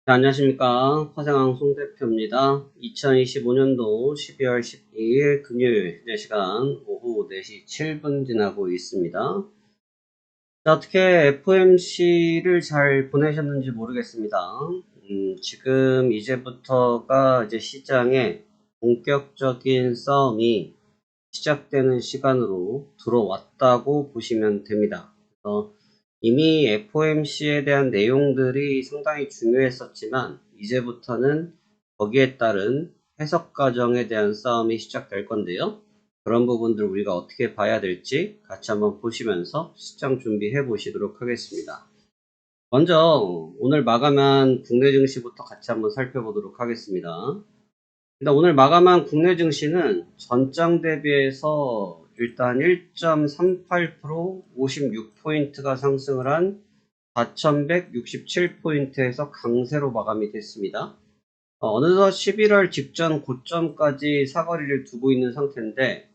네, 안녕하십니까. 화생왕 송 대표입니다. 2025년도 12월 12일 금요일 4시간 오후 4시 7분 지나고 있습니다. 자, 어떻게 FOMC를 잘 보내셨는지 모르겠습니다. 지금 이제부터가 이제 시장에 본격적인 싸움이 시작되는 시간으로 들어왔다고 보시면 됩니다. 그래서 이미 FOMC에 대한 내용들이 상당히 중요했었지만 이제부터는 거기에 따른 해석 과정에 대한 싸움이 시작될 건데요. 그런 부분들 우리가 어떻게 봐야 될지 같이 한번 보시면서 시장 준비해 보시도록 하겠습니다. 먼저 오늘 마감한 국내 증시부터 같이 한번 살펴보도록 하겠습니다. 일단 오늘 마감한 국내 증시는 전장 대비해서 일단 1.38% 56포인트가 상승을 한 4167포인트에서 강세로 마감이 됐습니다. 어느덧 11월 직전 고점까지 사거리를 두고 있는 상태인데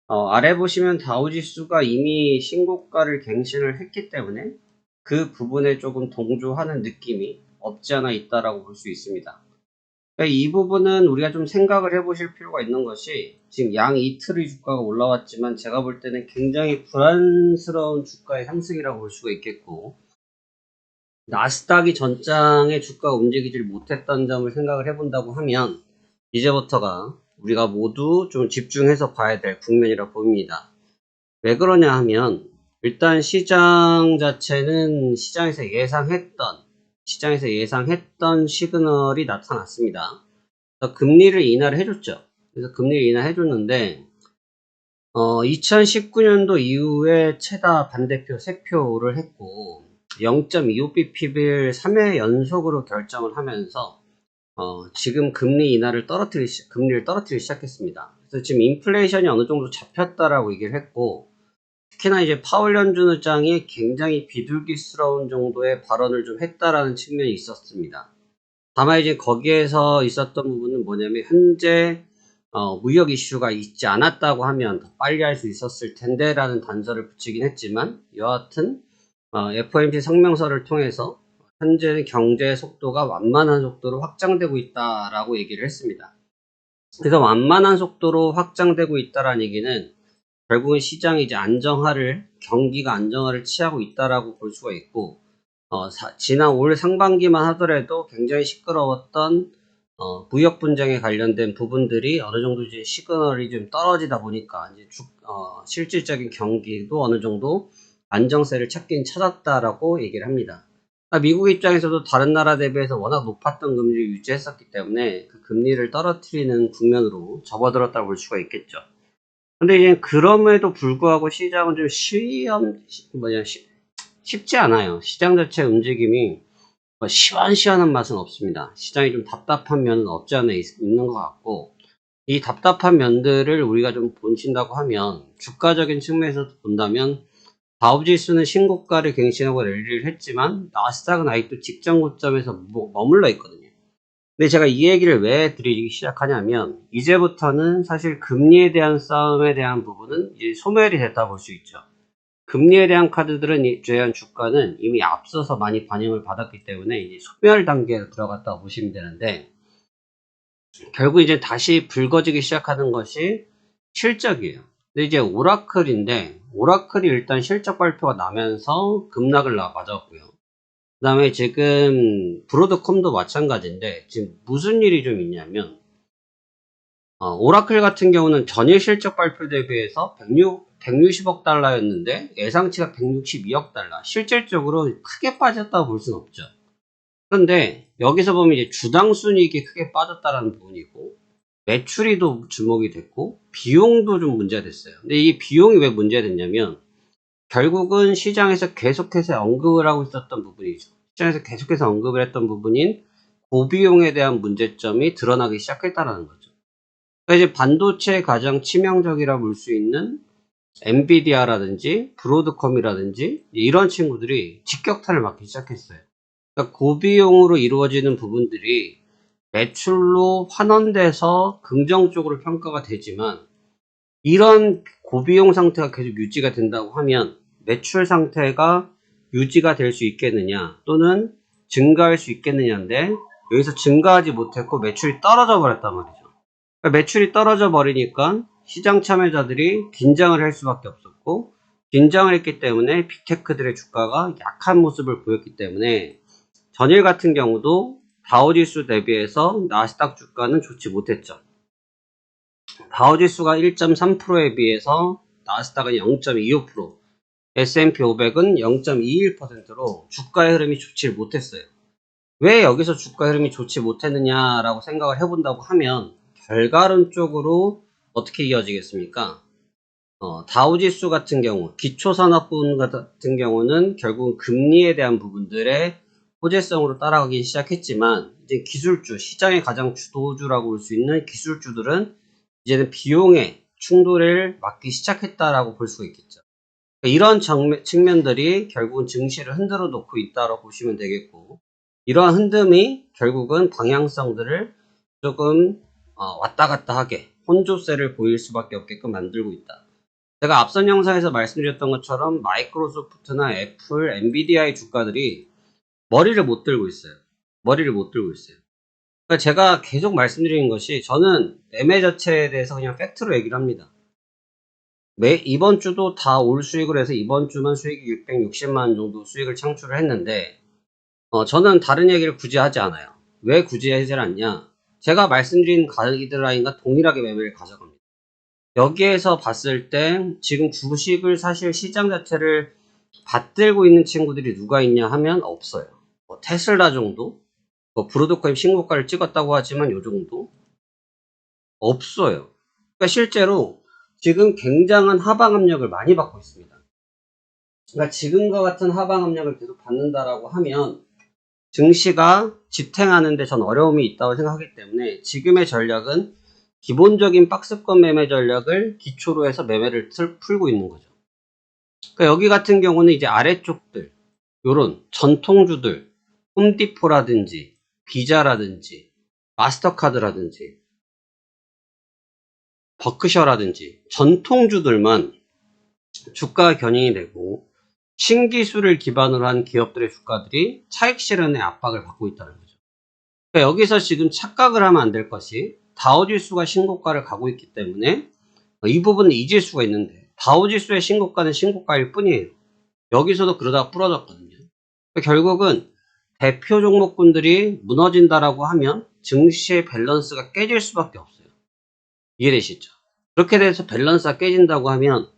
아래 보시면 다우지수가 이미 신고가를 갱신을 했기 때문에 그 부분에 조금 동조하는 느낌이 없지 않아 있다라고 볼 수 있습니다. 이 부분은 우리가 좀 생각을 해보실 필요가 있는 것이 지금 양 이틀의 주가가 올라왔지만 제가 볼 때는 굉장히 불안스러운 주가의 상승이라고 볼 수가 있겠고 나스닥이 전장의 주가가 움직이질 못했던 점을 생각을 해본다고 하면 이제부터가 우리가 모두 좀 집중해서 봐야 될 국면이라 보입니다. 왜 그러냐 하면 일단 시장 자체는 시장에서 예상했던 시그널이 나타났습니다. 금리를 인하를 해줬죠. 그래서 금리를 인하해줬는데 2019년도 이후에 최다 반대표 3표를 했고 0.25bp를 3회 연속으로 결정을 하면서 지금 금리를 떨어뜨리기 시작했습니다. 그래서 지금 인플레이션이 어느 정도 잡혔다라고 얘기를 했고 특히나 이제 파월 연준 의장이 굉장히 비둘기스러운 정도의 발언을 좀 했다라는 측면이 있었습니다. 다만 이제 거기에서 있었던 부분은 뭐냐면 현재 무역 이슈가 있지 않았다고 하면 더 빨리 할 수 있었을 텐데 라는 단서를 붙이긴 했지만 여하튼 FOMC 성명서를 통해서 현재 경제 속도가 완만한 속도로 확장되고 있다라고 얘기를 했습니다. 그래서 완만한 속도로 확장되고 있다라는 얘기는 결국은 시장이 이제 경기가 안정화를 취하고 있다라고 볼 수가 있고 지난 올 상반기만 하더라도 굉장히 시끄러웠던 무역 분쟁에 관련된 부분들이 어느 정도 이제 시그널이 좀 떨어지다 보니까 이제 실질적인 경기도 어느 정도 안정세를 찾긴 찾았다라고 얘기를 합니다. 미국 입장에서도 다른 나라 대비해서 워낙 높았던 금리를 유지했었기 때문에 그 금리를 떨어뜨리는 국면으로 접어들었다고 볼 수가 있겠죠. 근데 이제 그럼에도 불구하고 시장은 좀 쉽지 않아요. 시장 자체 움직임이 시원시원한 맛은 없습니다. 시장이 좀 답답한 면은 없지 않아 있는 것 같고 이 답답한 면들을 우리가 좀 본친다고 하면 주가적인 측면에서 본다면 다우지수는 신고가를 갱신하고 랠리를 했지만 나스닥은 아직도 직전 고점에서 머물러 있거든요. 근데 제가 이 얘기를 왜 드리기 시작하냐면 이제부터는 사실 금리에 대한 싸움에 대한 부분은 이제 소멸이 됐다 볼 수 있죠. 금리에 대한 카드들은 제한 주가는 이미 앞서서 많이 반영을 받았기 때문에 이제 소멸 단계에 들어갔다고 보시면 되는데 결국 이제 다시 붉어지기 시작하는 것이 실적이에요. 근데 이제 오라클이 일단 실적 발표가 나면서 급락을 맞았고요. 그 다음에 지금 브로드컴도 마찬가지인데 지금 무슨 일이 좀 있냐면 오라클 같은 경우는 전일 실적 발표 대비해서 160억 달러였는데 예상치가 162억 달러. 실질적으로 크게 빠졌다고 볼 수는 없죠. 그런데 여기서 보면 이제 주당 순이익이 크게 빠졌다라는 부분이고 매출이도 주목이 됐고 비용도 좀 문제가 됐어요. 근데 이 비용이 왜 문제가 됐냐면 결국은 시장에서 계속해서 언급을 하고 있었던 부분이죠. 시장에서 계속해서 언급을 했던 부분인 고비용에 대한 문제점이 드러나기 시작했다는 거죠. 그러니까 이제 반도체에 가장 치명적이라 볼 수 있는 엔비디아라든지 브로드컴이라든지 이런 친구들이 직격탄을 맞기 시작했어요. 그러니까 고비용으로 이루어지는 부분들이 매출로 환원돼서 긍정적으로 평가가 되지만 이런 고비용 상태가 계속 유지가 된다고 하면 매출 상태가 유지가 될 수 있겠느냐 또는 증가할 수 있겠느냐인데 여기서 증가하지 못했고 매출이 떨어져 버렸단 말이죠. 그러니까 매출이 떨어져 버리니까 시장 참여자들이 긴장을 할 수밖에 없었고 긴장을 했기 때문에 빅테크들의 주가가 약한 모습을 보였기 때문에 전일 같은 경우도 다우지수 대비해서 나스닥 주가는 좋지 못했죠. 다우지수가 1.3%에 비해서 나스닥은 0.25%, S&P 500은 0.21%로 주가의 흐름이 좋지 못했어요. 왜 여기서 주가 흐름이 좋지 못했느냐라고 생각을 해본다고 하면 결과론적으로 어떻게 이어지겠습니까? 다우지수 같은 경우, 기초산업군 같은 경우는 결국 금리에 대한 부분들의 호재성으로 따라가기 시작했지만 이제 기술주, 시장의 가장 주도주라고 볼 수 있는 기술주들은 이제는 비용의 충돌을 막기 시작했다라고 볼 수가 있겠죠. 이런 측면들이 결국은 증시를 흔들어 놓고 있다고 보시면 되겠고 이러한 흔듦이 결국은 방향성들을 조금 왔다 갔다 하게 혼조세를 보일 수밖에 없게끔 만들고 있다. 제가 앞선 영상에서 말씀드렸던 것처럼 마이크로소프트나 애플, 엔비디아의 주가들이 머리를 못 들고 있어요. 머리를 못 들고 있어요. 그러니까 제가 계속 말씀드리는 것이 저는 매매 자체에 대해서 그냥 팩트로 얘기를 합니다. 이번 주도 다 올 수익을 해서 이번 주만 수익이 660만 정도 수익을 창출을 했는데 저는 다른 얘기를 굳이 하지 않아요. 왜 굳이 하지 않냐? 제가 말씀드린 가이드라인과 동일하게 매매를 가져갑니다. 여기에서 봤을 때 지금 주식을 사실 시장 자체를 받들고 있는 친구들이 누가 있냐 하면 없어요. 테슬라 정도? 브로드코인 신고가를 찍었다고 하지만 요 정도? 없어요. 그러니까 실제로 지금 굉장한 하방 압력을 많이 받고 있습니다. 그러니까 지금과 같은 하방 압력을 계속 받는다라고 하면 증시가 지탱하는데 전 어려움이 있다고 생각하기 때문에 지금의 전략은 기본적인 박스권 매매 전략을 기초로 해서 매매를 풀고 있는 거죠. 그러니까 여기 같은 경우는 이제 아래쪽들, 요런 전통주들, 홈디포라든지, 비자라든지, 마스터카드라든지, 버크셔라든지, 전통주들만 주가 견인이 되고, 신기술을 기반으로 한 기업들의 주가들이 차익 실현의 압박을 받고 있다는 거죠. 그러니까 여기서 지금 착각을 하면 안 될 것이, 다우지수가 신고가를 가고 있기 때문에, 이 부분은 잊을 수가 있는데, 다우지수의 신고가는 신고가일 뿐이에요. 여기서도 그러다가 부러졌거든요. 그러니까 결국은 대표 종목군들이 무너진다라고 하면 증시의 밸런스가 깨질 수밖에 없어요. 이해되시죠? 그렇게 돼서 밸런스가 깨진다고 하면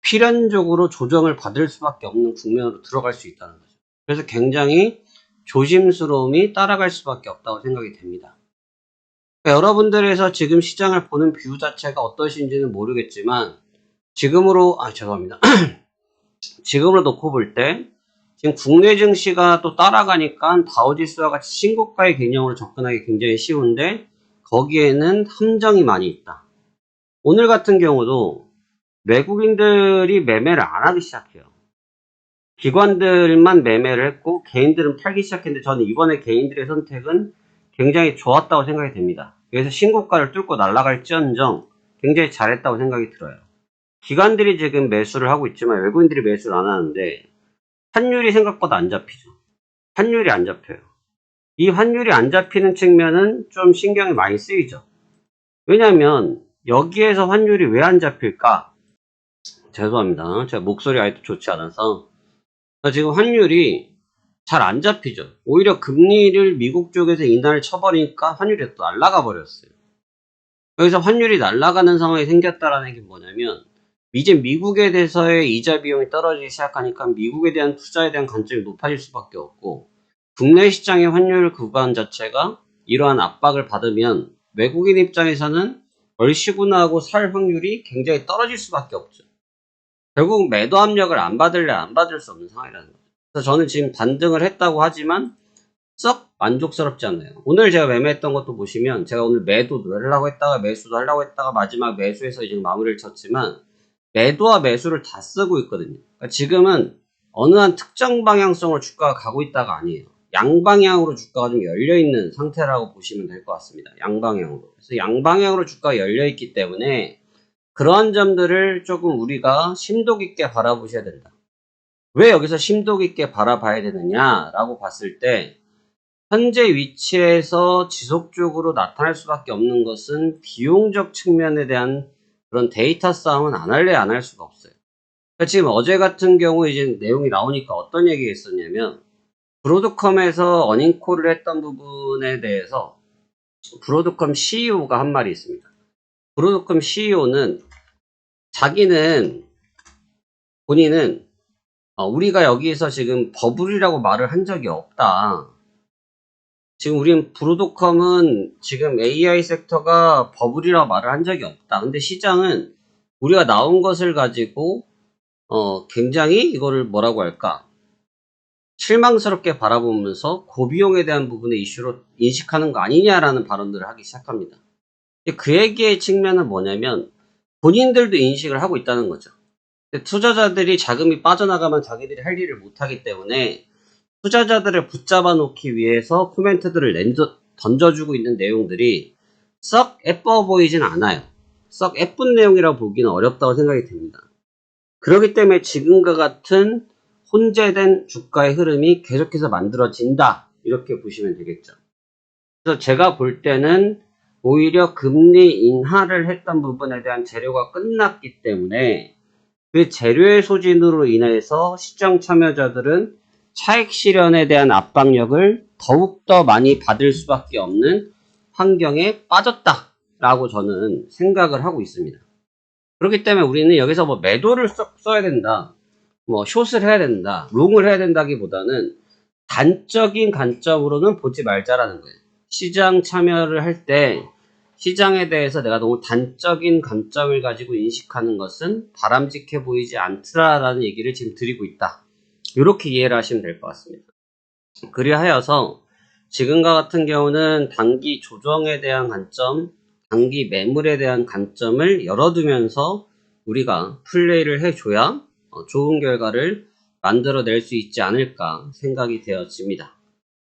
필연적으로 조정을 받을 수밖에 없는 국면으로 들어갈 수 있다는 거죠. 그래서 굉장히 조심스러움이 따라갈 수밖에 없다고 생각이 됩니다. 그러니까 여러분들에서 지금 시장을 보는 뷰 자체가 어떠신지는 모르겠지만 지금으로 지금으로 놓고 볼 때 지금 국내 증시가 또 따라가니까 다우지수와 같이 신고가의 개념으로 접근하기 굉장히 쉬운데 거기에는 함정이 많이 있다. 오늘 같은 경우도 외국인들이 매매를 안 하기 시작해요. 기관들만 매매를 했고 개인들은 팔기 시작했는데 저는 이번에 개인들의 선택은 굉장히 좋았다고 생각이 됩니다. 그래서 신고가를 뚫고 날아갈지언정 굉장히 잘했다고 생각이 들어요. 기관들이 지금 매수를 하고 있지만 외국인들이 매수를 안 하는데 환율이 생각보다 안 잡히죠. 환율이 안 잡혀요. 이 환율이 안 잡히는 측면은 좀 신경이 많이 쓰이죠. 왜냐하면 여기에서 환율이 왜 안 잡힐까? 죄송합니다. 제가 목소리 아직도 좋지 않아서 지금 환율이 잘 안 잡히죠. 오히려 금리를 미국 쪽에서 인하를 쳐버리니까 환율이 또 날아가 버렸어요. 여기서 환율이 날아가는 상황이 생겼다라는 게 뭐냐면 이제 미국에 대해서의 이자 비용이 떨어지기 시작하니까 미국에 대한 투자에 대한 관점이 높아질 수밖에 없고 국내 시장의 환율 구간 자체가 이러한 압박을 받으면 외국인 입장에서는 얼씨구나 하고 살 확률이 굉장히 떨어질 수밖에 없죠. 결국 매도 압력을 안 받을래 안 받을 수 없는 상황이라는 거죠. 그래서 저는 지금 반등을 했다고 하지만 썩 만족스럽지 않아요. 오늘 제가 매매했던 것도 보시면 제가 오늘 매도도 하려고 했다가 매수도 하려고 했다가 마지막 매수해서 이제 마무리를 쳤지만 매도와 매수를 다 쓰고 있거든요. 그러니까 지금은 어느 한 특정 방향성으로 주가가 가고 있다가 아니에요. 양방향으로 주가가 좀 열려있는 상태라고 보시면 될 것 같습니다. 양방향으로. 그래서 양방향으로 주가가 열려있기 때문에 그러한 점들을 조금 우리가 심도 깊게 바라보셔야 된다. 왜 여기서 심도 깊게 바라봐야 되느냐라고 봤을 때 현재 위치에서 지속적으로 나타날 수밖에 없는 것은 비용적 측면에 대한 그런 데이터 싸움은 안 할래 안 할 수가 없어요. 그러니까 지금 어제 같은 경우 이제 내용이 나오니까 어떤 얘기가 있었냐면, 브로드컴에서 어닝콜을 했던 부분에 대해서 브로드컴 CEO가 한 말이 있습니다. 브로드컴 CEO는 본인은 우리가 여기에서 지금 버블이라고 말을 한 적이 없다. 지금 우린 브로드컴은 지금 AI 섹터가 버블이라고 말을 한 적이 없다. 근데 시장은 우리가 나온 것을 가지고 굉장히 이거를 뭐라고 할까? 실망스럽게 바라보면서 고비용에 대한 부분의 이슈로 인식하는 거 아니냐라는 발언들을 하기 시작합니다. 그 얘기의 측면은 뭐냐면 본인들도 인식을 하고 있다는 거죠. 투자자들이 자금이 빠져나가면 자기들이 할 일을 못하기 때문에 투자자들을 붙잡아 놓기 위해서 코멘트들을 던져주고 있는 내용들이 썩 예뻐 보이진 않아요. 썩 예쁜 내용이라고 보기는 어렵다고 생각이 듭니다. 그렇기 때문에 지금과 같은 혼재된 주가의 흐름이 계속해서 만들어진다, 이렇게 보시면 되겠죠. 그래서 제가 볼 때는 오히려 금리 인하를 했던 부분에 대한 재료가 끝났기 때문에 그 재료의 소진으로 인해서 시장 참여자들은 차익 실현에 대한 압박력을 더욱더 많이 받을 수밖에 없는 환경에 빠졌다라고 저는 생각을 하고 있습니다. 그렇기 때문에 우리는 여기서 뭐 매도를 써야 된다, 뭐 숏을 해야 된다, 롱을 해야 된다기보다는 단적인 관점으로는 보지 말자라는 거예요. 시장 참여를 할 때 시장에 대해서 내가 너무 단적인 관점을 가지고 인식하는 것은 바람직해 보이지 않더라라는 얘기를 지금 드리고 있다. 이렇게 이해를 하시면 될 것 같습니다. 그리하여서 지금과 같은 경우는 단기 조정에 대한 관점, 단기 매물에 대한 관점을 열어두면서 우리가 플레이를 해줘야 좋은 결과를 만들어낼 수 있지 않을까 생각이 되어집니다.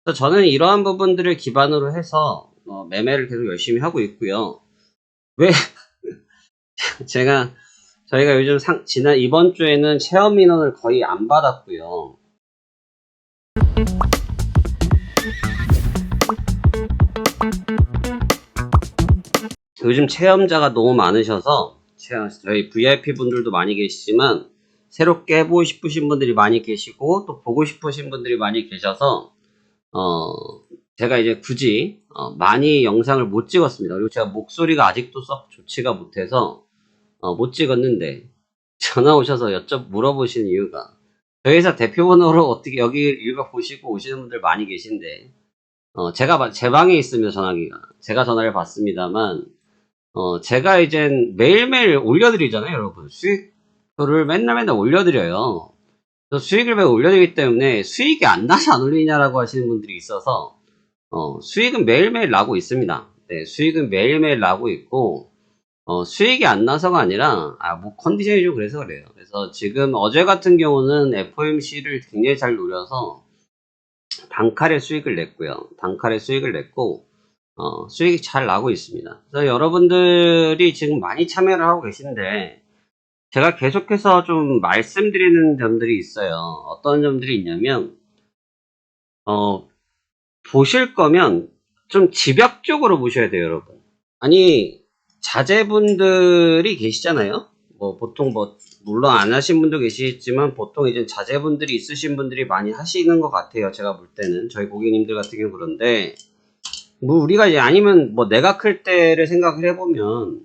그래서 저는 이러한 부분들을 기반으로 해서 매매를 계속 열심히 하고 있고요. 왜 저희가 요즘 이번 주에는 체험 인원을 거의 안 받았고요. 요즘 체험자가 너무 많으셔서 저희 VIP 분들도 많이 계시지만 새롭게 해보고 싶으신 분들이 많이 계시고 또 보고 싶으신 분들이 많이 계셔서 제가 이제 굳이 많이 영상을 못 찍었습니다. 그리고 제가 목소리가 아직도 썩 좋지가 못해서 못 찍었는데, 전화 오셔서 물어보시는 이유가, 저희 회사 대표번호로 어떻게 여기 읽어보시고 오시는 분들 많이 계신데, 제 방에 있으면 전화기가 제가 전화를 받습니다만, 제가 이젠 매일매일 올려드리잖아요, 여러분. 수익표를 맨날 올려드려요. 수익을 매일 올려드리기 때문에 수익이 안 나서 안 올리냐라고 하시는 분들이 있어서, 수익은 매일매일 나고 있습니다. 네, 수익은 매일매일 나고 있고, 수익이 안 나서가 아니라, 뭐 컨디션이 좀 그래서 그래요. 그래서 지금 어제 같은 경우는 FOMC를 굉장히 잘 노려서 단칼에 수익을 냈고요. 단칼에 수익을 냈고, 수익이 잘 나고 있습니다. 그래서 여러분들이 지금 많이 참여를 하고 계신데, 제가 계속해서 좀 말씀드리는 점들이 있어요. 어떤 점들이 있냐면, 보실 거면 좀 집약적으로 보셔야 돼요, 여러분. 아니, 자제분들이 계시잖아요. 보통 물론 안 하신 분도 계시겠지만 보통 이제 자제분들이 있으신 분들이 많이 하시는 것 같아요. 제가 볼 때는 저희 고객님들 같은 경우. 그런데 우리가 이제 아니면 내가 클 때를 생각을 해보면,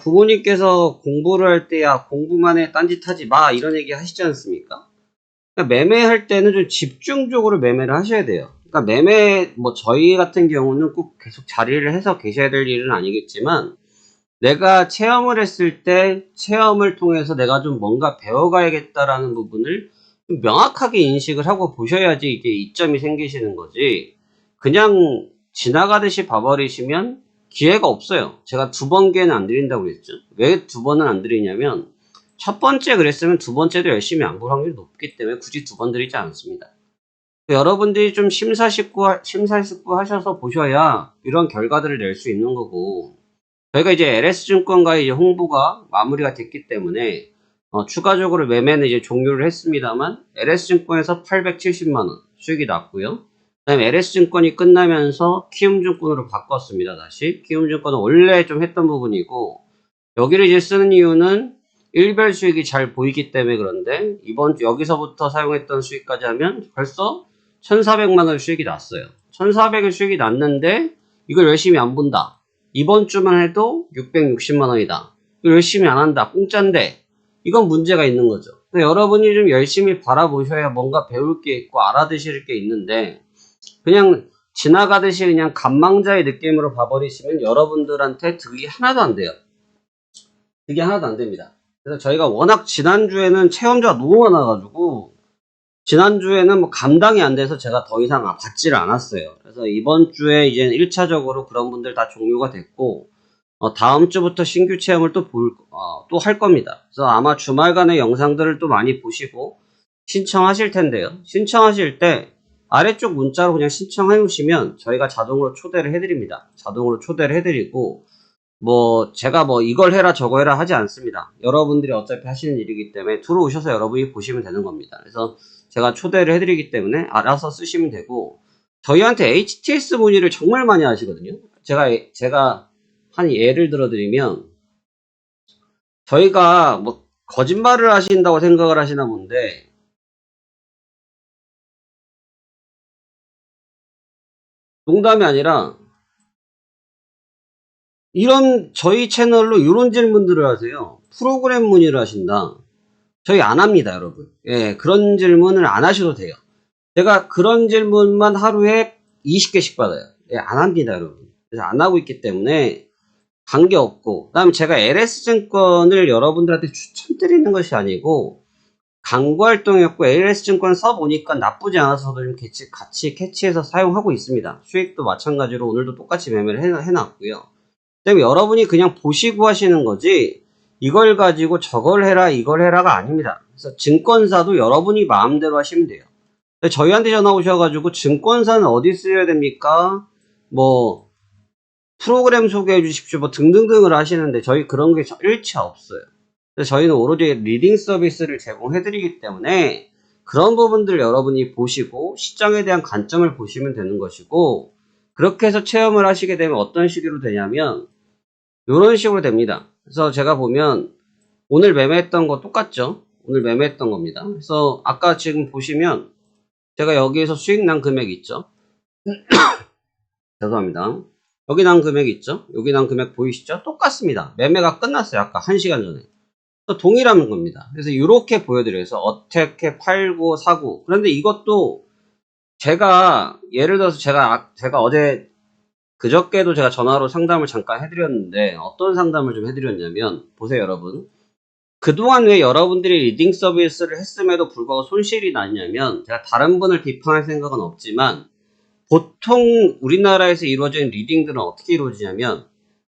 부모님께서 공부를 할 때야 공부만 해, 딴짓하지 마, 이런 얘기 하시지 않습니까? 그러니까 매매할 때는 좀 집중적으로 매매를 하셔야 돼요. 그러니까 저희 같은 경우는 꼭 계속 자리를 해서 계셔야 될 일은 아니겠지만, 내가 체험을 했을 때 체험을 통해서 내가 좀 뭔가 배워가야겠다라는 부분을 좀 명확하게 인식을 하고 보셔야지 이게 이점이 생기시는 거지, 그냥 지나가듯이 봐버리시면 기회가 없어요. 제가 2번 기회는 안 드린다고 그랬죠. 왜 2번은 안 드리냐면, 첫 번째 그랬으면 두 번째도 열심히 안 볼 확률이 높기 때문에 굳이 2번 드리지 않습니다. 여러분들이 좀 심사숙고 하셔서 보셔야 이런 결과들을 낼 수 있는 거고, 저희가 이제 LS증권과의 이제 홍보가 마무리가 됐기 때문에 추가적으로 매매는 이제 종료를 했습니다만, LS증권에서 870만원 수익이 났고요. 그다음에 LS증권이 끝나면서 키움증권으로 바꿨습니다. 다시 키움증권은 원래 좀 했던 부분이고, 여기를 이제 쓰는 이유는 일별 수익이 잘 보이기 때문에. 그런데 여기서부터 사용했던 수익까지 하면 벌써 1,400만 원 수익이 났어요. 1,400원 수익이 났는데 이걸 열심히 안 본다. 이번 주만 해도 660만 원이다. 이걸 열심히 안 한다. 공짜인데. 이건 문제가 있는 거죠. 여러분이 좀 열심히 바라보셔야 뭔가 배울 게 있고 알아두실 게 있는데, 그냥 지나가듯이 그냥 관망자의 느낌으로 봐버리시면 여러분들한테 득이 하나도 안 돼요. 득이 하나도 안 됩니다. 그래서 저희가 워낙 지난주에는 체험자가 너무 많아가지고, 지난주에는 뭐 감당이 안 돼서 제가 더 이상 받지를 않았어요. 그래서 이번 주에 이제 1차적으로 그런 분들 다 종료가 됐고, 다음 주부터 신규 체험을 또 할 겁니다. 그래서 아마 주말간의 영상들을 또 많이 보시고 신청하실 텐데요. 신청하실 때 아래쪽 문자로 그냥 신청해 놓으시면 저희가 자동으로 초대를 해드립니다. 자동으로 초대를 해드리고, 제가 이걸 해라 저거 해라 하지 않습니다. 여러분들이 어차피 하시는 일이기 때문에 들어오셔서 여러분이 보시면 되는 겁니다. 그래서 제가 초대를 해드리기 때문에 알아서 쓰시면 되고, 저희한테 HTS 문의를 정말 많이 하시거든요. 제가 한 예를 들어드리면, 저희가 거짓말을 하신다고 생각을 하시나 본데, 농담이 아니라 저희 채널로 이런 질문들을 하세요. 프로그램 문의를 하신다. 저희 안 합니다, 여러분. 예, 그런 질문을 안 하셔도 돼요. 제가 그런 질문만 하루에 20개씩 받아요. 예, 안 합니다, 여러분. 그래서 안 하고 있기 때문에 관계없고, 그 다음에 제가 LS증권을 여러분들한테 추천드리는 것이 아니고, 광고활동이었고, LS증권 써보니까 나쁘지 않아서 저도 좀 같이 캐치해서 사용하고 있습니다. 수익도 마찬가지로 오늘도 똑같이 매매를 해놨고요. 그 다음에 여러분이 그냥 보시고 하시는 거지, 이걸 가지고 저걸 해라, 이걸 해라가 아닙니다. 그래서 증권사도 여러분이 마음대로 하시면 돼요. 저희한테 전화 오셔가지고 증권사는 어디 쓰여야 됩니까? 프로그램 소개해 주십시오. 등등등을 하시는데 저희 그런 게 일체 없어요. 그래서 저희는 오로지 리딩 서비스를 제공해 드리기 때문에 그런 부분들 여러분이 보시고 시장에 대한 관점을 보시면 되는 것이고, 그렇게 해서 체험을 하시게 되면 어떤 식으로 되냐면 이런 식으로 됩니다. 그래서 제가 보면 오늘 매매했던 거 똑같죠? 오늘 매매했던 겁니다. 그래서 아까 지금 보시면 제가 여기에서 수익 난 금액 있죠? 죄송합니다. 여기 난 금액 있죠? 여기 난 금액 보이시죠? 똑같습니다. 매매가 끝났어요. 아까 1시간 전에. 동일한 겁니다. 그래서 이렇게 보여드려서 어떻게 팔고 사고. 그런데 이것도 제가 예를 들어서 제가 어제 그저께도 제가 전화로 상담을 잠깐 해드렸는데, 어떤 상담을 좀 해드렸냐면, 보세요 여러분. 그동안 왜 여러분들이 리딩 서비스를 했음에도 불구하고 손실이 났냐면, 제가 다른 분을 비판할 생각은 없지만 보통 우리나라에서 이루어지는 리딩들은 어떻게 이루어지냐면,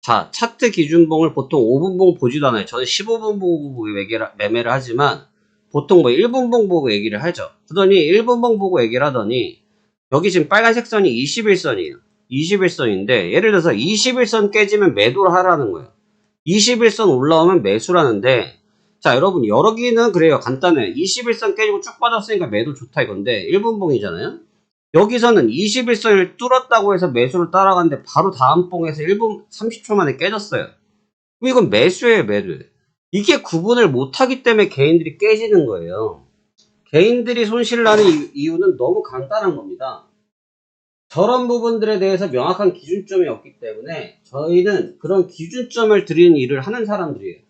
자, 차트 기준봉을 보통 5분봉 보지도 않아요. 저는 15분 보고 매매를 하지만 보통 1분봉 보고 얘기를 하죠. 그러더니 1분봉 보고 얘기를 하더니 여기 지금 빨간색 선이 21선이에요. 21선인데 예를 들어서 21선 깨지면 매도를 하라는 거예요. 21선 올라오면 매수라는데, 자 여러분 여기는 그래요. 간단해요. 21선 깨지고 쭉 빠졌으니까 매도 좋다 이건데 1분봉이잖아요. 여기서는 21선을 뚫었다고 해서 매수를 따라갔는데 바로 다음 봉에서 1분 30초 만에 깨졌어요. 그럼 이건 매수예요, 매도. 이게 구분을 못하기 때문에 개인들이 깨지는 거예요. 개인들이 손실을 나는 이유는 너무 간단한 겁니다. 저런 부분들에 대해서 명확한 기준점이 없기 때문에 저희는 그런 기준점을 드리는 일을 하는 사람들이에요.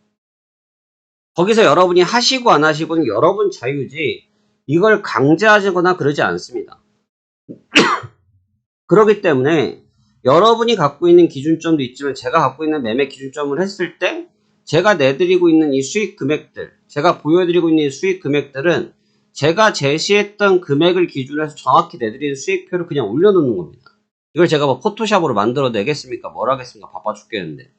거기서 여러분이 하시고 안 하시고는 여러분 자유지 이걸 강제하거나 그러지 않습니다. 그렇기 때문에 여러분이 갖고 있는 기준점도 있지만 제가 갖고 있는 매매 기준점을 했을 때 제가 내드리고 있는 이 수익 금액들, 제가 보여드리고 있는 이 수익 금액들은 제가 제시했던 금액을 기준으로 해서 정확히 내드리는 수익표를 그냥 올려놓는 겁니다. 이걸 제가 포토샵으로 만들어 내겠습니까? 뭘 하겠습니까? 바빠 죽겠는데.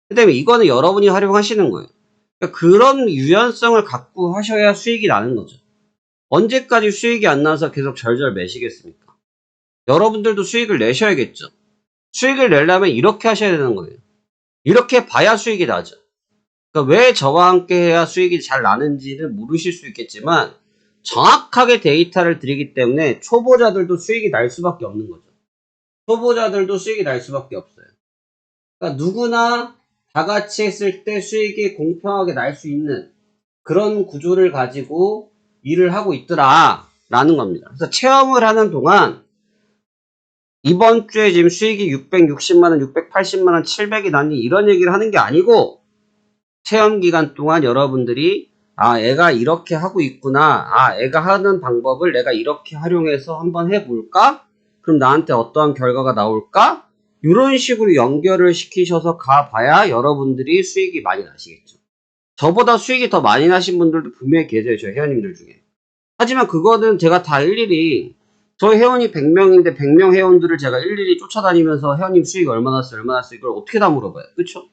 그 다음에 이거는 여러분이 활용하시는 거예요. 그러니까 그런 유연성을 갖고 하셔야 수익이 나는 거죠. 언제까지 수익이 안 나서 계속 절절 매시겠습니까? 여러분들도 수익을 내셔야겠죠. 수익을 내려면 이렇게 하셔야 되는 거예요. 이렇게 봐야 수익이 나죠. 그러니까 왜 저와 함께 해야 수익이 잘 나는지는 물으실 수 있겠지만 정확하게 데이터를 드리기 때문에 초보자들도 수익이 날 수밖에 없는 거죠. 초보자들도 수익이 날 수밖에 없어요. 그러니까 누구나 다 같이 했을 때 수익이 공평하게 날 수 있는 그런 구조를 가지고 일을 하고 있더라 라는 겁니다. 그래서 체험을 하는 동안 이번 주에 지금 수익이 660만원, 680만원, 700이 났니 이런 얘기를 하는 게 아니고 체험 기간 동안 여러분들이 아 애가 이렇게 하고 있구나, 아 애가 하는 방법을 내가 이렇게 활용해서 한번 해볼까? 그럼 나한테 어떠한 결과가 나올까? 이런 식으로 연결을 시키셔서 가봐야 여러분들이 수익이 많이 나시겠죠. 저보다 수익이 더 많이 나신 분들도 분명히 계세요. 저희 회원님들 중에. 하지만 그거는 제가 다 일일이 저희 회원이 100명인데 100명 회원들을 제가 일일이 쫓아다니면서 회원님 수익 얼마나 났어요? 얼마나 났어요? 이걸 어떻게 다 물어봐요. 그렇죠?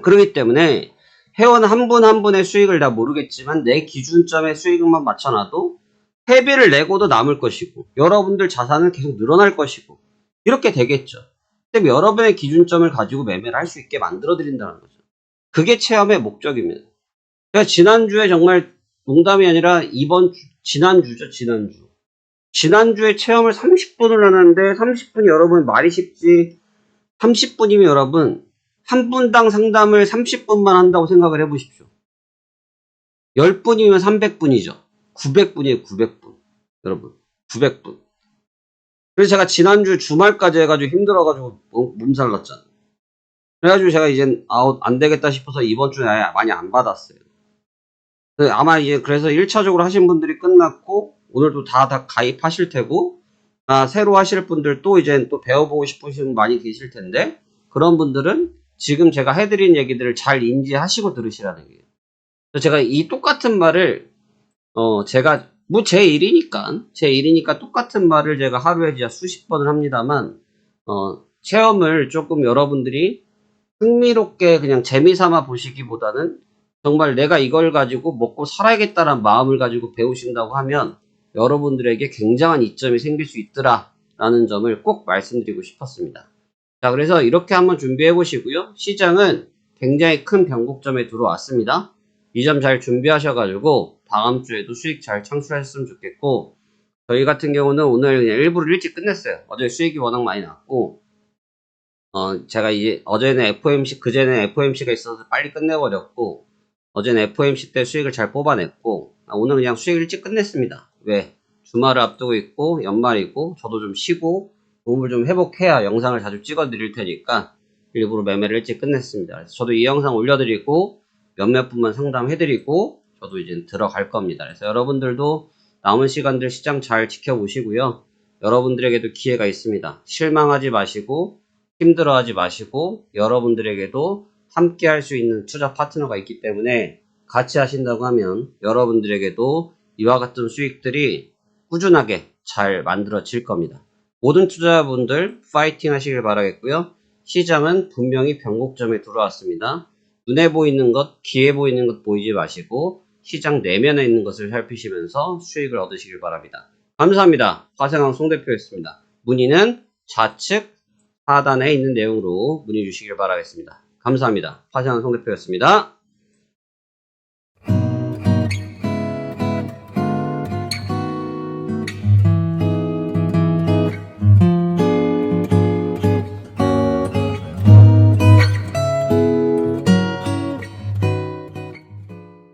그렇기 때문에 회원 한 분 한 분의 수익을 다 모르겠지만 내 기준점에 수익만 맞춰놔도 회비를 내고도 남을 것이고 여러분들 자산은 계속 늘어날 것이고 이렇게 되겠죠. 근데 여러분의 기준점을 가지고 매매를 할 수 있게 만들어 드린다는 거죠. 그게 체험의 목적입니다. 제가 지난주에 정말 농담이 아니라 지난주죠. 지난주에 체험을 30분을 하는데 30분이 여러분 말이 쉽지 30분이면 여러분 한 분당 상담을 30분만 한다고 생각을 해보십시오. 10분이면 300분이죠. 900분이에요. 900분. 여러분 900분. 그래서 제가 지난주 주말까지 해가지고 힘들어가지고 몸살 났잖아요. 그래가지고 제가 이제 안 되겠다 싶어서 이번 주에 많이 안 받았어요. 아마 이제 그래서 1차적으로 하신 분들이 끝났고 오늘도 다 가입하실 테고 새로 하실 분들 또 이제 또 배워보고 싶으신 분 많이 계실 텐데 그런 분들은 지금 제가 해드린 얘기들을 잘 인지하시고 들으시라는 거예요. 그래서 제가 이 똑같은 말을 제가 뭐 제 일이니까 똑같은 말을 제가 하루에 진짜 수십 번을 합니다만 체험을 조금 여러분들이 흥미롭게 그냥 재미삼아 보시기보다는 정말 내가 이걸 가지고 먹고 살아야겠다는 마음을 가지고 배우신다고 하면 여러분들에게 굉장한 이점이 생길 수 있더라 라는 점을 꼭 말씀드리고 싶었습니다. 자, 그래서 이렇게 한번 준비해 보시고요. 시장은 굉장히 큰 변곡점에 들어왔습니다. 이 점 잘 준비하셔가지고 다음 주에도 수익 잘 창출하셨으면 좋겠고 저희 같은 경우는 오늘 그냥 일부를 일찍 끝냈어요. 어제 수익이 워낙 많이 났고 제가 이제 어제는 FOMC, 그제는 FOMC가 있어서 빨리 끝내버렸고 어제는 FOMC 때 수익을 잘 뽑아냈고 오늘 그냥 수익 일찍 끝냈습니다. 왜? 주말을 앞두고 있고 연말이고 저도 좀 쉬고 몸을 좀 회복해야 영상을 자주 찍어 드릴 테니까 일부러 매매를 일찍 끝냈습니다. 그래서 저도 이 영상 올려드리고 몇몇 분만 상담해드리고 저도 이제 들어갈 겁니다. 그래서 여러분들도 남은 시간들 시장 잘 지켜보시고요. 여러분들에게도 기회가 있습니다. 실망하지 마시고 힘들어하지 마시고 여러분들에게도 함께 할 수 있는 투자 파트너가 있기 때문에 같이 하신다고 하면 여러분들에게도 이와 같은 수익들이 꾸준하게 잘 만들어질 겁니다. 모든 투자자분들 파이팅 하시길 바라겠고요. 시장은 분명히 변곡점에 들어왔습니다. 눈에 보이는 것, 귀에 보이는 것 보이지 마시고 시장 내면에 있는 것을 살피시면서 수익을 얻으시길 바랍니다. 감사합니다. 화생왕 송대표였습니다. 문의는 좌측 하단에 있는 내용으로 문의 주시길 바라겠습니다. 감사합니다. 화생왕 송대표였습니다.